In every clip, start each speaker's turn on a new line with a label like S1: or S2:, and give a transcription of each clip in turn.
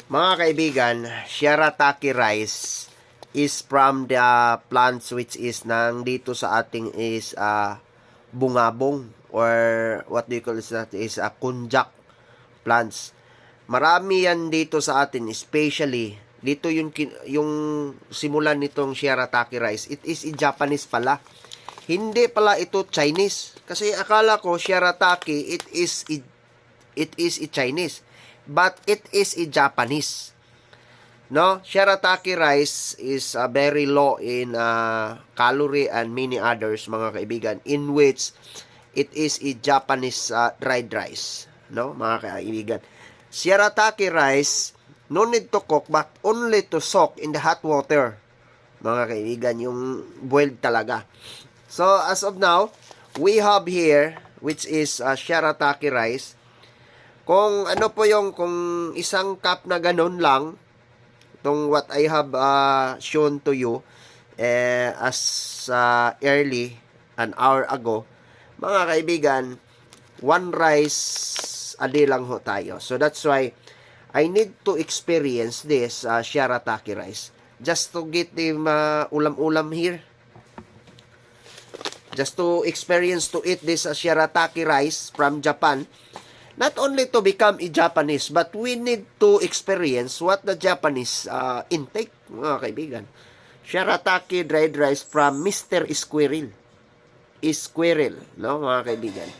S1: Mga kaibigan, shirataki rice is from the plants which is nang dito sa ating is bungabong or what do you call that is kunjak plants. Marami yan dito sa atin, especially dito yung simulan nitong shirataki rice. It is in Japanese pala. Hindi pala ito Chinese. Kasi akala ko shirataki it is a Chinese, but it is a Japanese. No, shirataki rice is very low in calorie and many others, mga kaibigan, in which it is a Japanese dried rice. No, mga kaibigan. Shirataki rice, no need to cook but only to soak in the hot water. Mga kaibigan, yung boiled talaga. So, as of now, we have here, which is shirataki rice. Kung ano po yung, kung isang cup na ganun lang, itong what I have shown to you as early, an hour ago, mga kaibigan, one rice a day lang ho tayo. So that's why I need to experience this shirataki rice just to get the ulam-ulam here. Just to experience to eat this shirataki rice from Japan. Not only to become a Japanese, but we need to experience what the Japanese intake, mga kaibigan. Shirataki dried rice from Mr. Squirrel. Squirrel, no, mga kaibigan.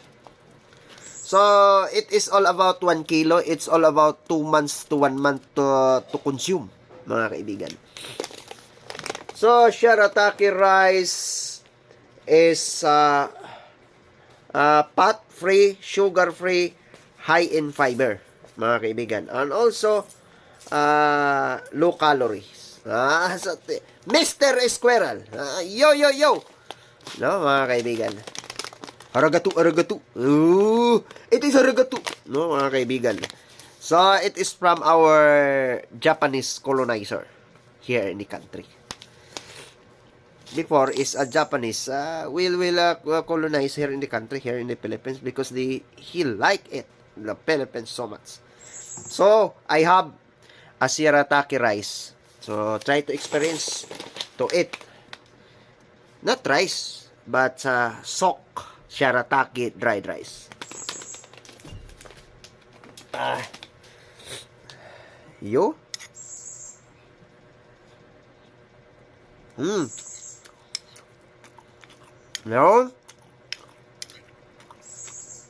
S1: So, it is all about 1 kilo. It's all about 2 months to 1 month to consume, mga kaibigan. So, shirataki rice is fat-free, sugar-free, high in fiber, mga kaibigan. And also, low calories. Mr. Squirrel. Yo, yo, yo. No, mga kaibigan. Aragatu, aragatu. Ooh, it is aragatu. No, mga kaibigan. So, it is from our Japanese colonizer here in the country. Before is a Japanese will colonize here in the country, here in the Philippines, because he like it, the Philippines, so much. So, I have a shirataki rice. So, try to experience to eat. Not rice, but soak shirataki dried rice. Yo. No.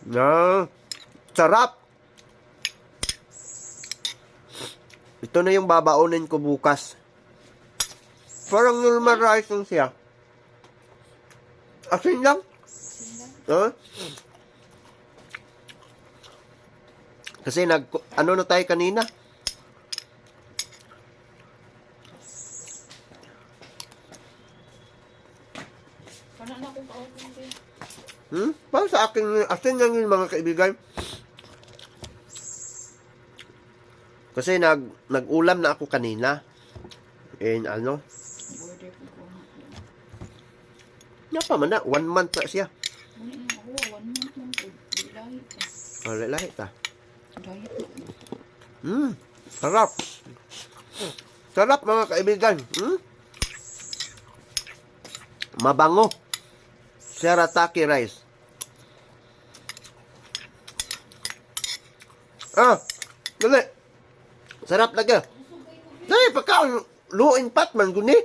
S1: No. Sarap. Ito na yung babaunin ko bukas. Parang normal rice lang siya. Asin lang. Kasi ano na tayo kanina? Para sa akin, asin lang yun, mga kaibigan. Kasi nag-ulam na ako kanina. And ano? Napaman na, 1 month na siya. Lahi ta. Sarap. Sarap, mga kaibigan. Mabango. Shirataki rice. Dali. Sarap lagi. Dali, pagkaon, luin pat man guni.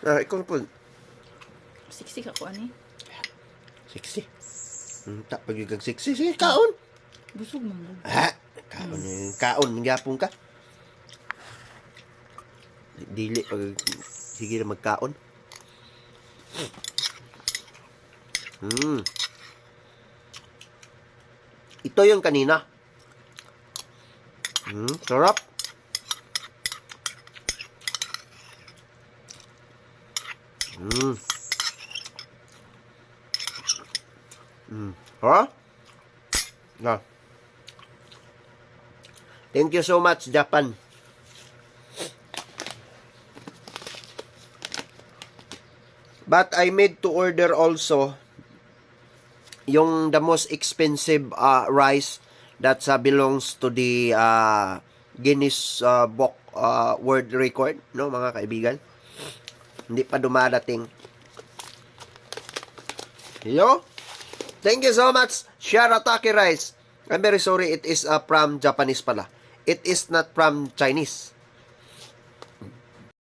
S1: Ikaw po.
S2: Siksik ako, ani?
S1: Siksi. Tak pagigag siksi. Sige, kaon.
S2: Busog mo mo.
S1: Kaon. Kaon, magyapon ka. Dili pag sige na magkaon. Ito yung kanina. Sarap. Na. Thank you so much, Japan. But I made to order also yung the most expensive rice that belongs to the Guinness Book World Record, no mga kaibigan. Hindi pa dumadating. Yo, thank you so much, Shirataki Rice. I'm very sorry, it is from Japanese pala. It is not from Chinese.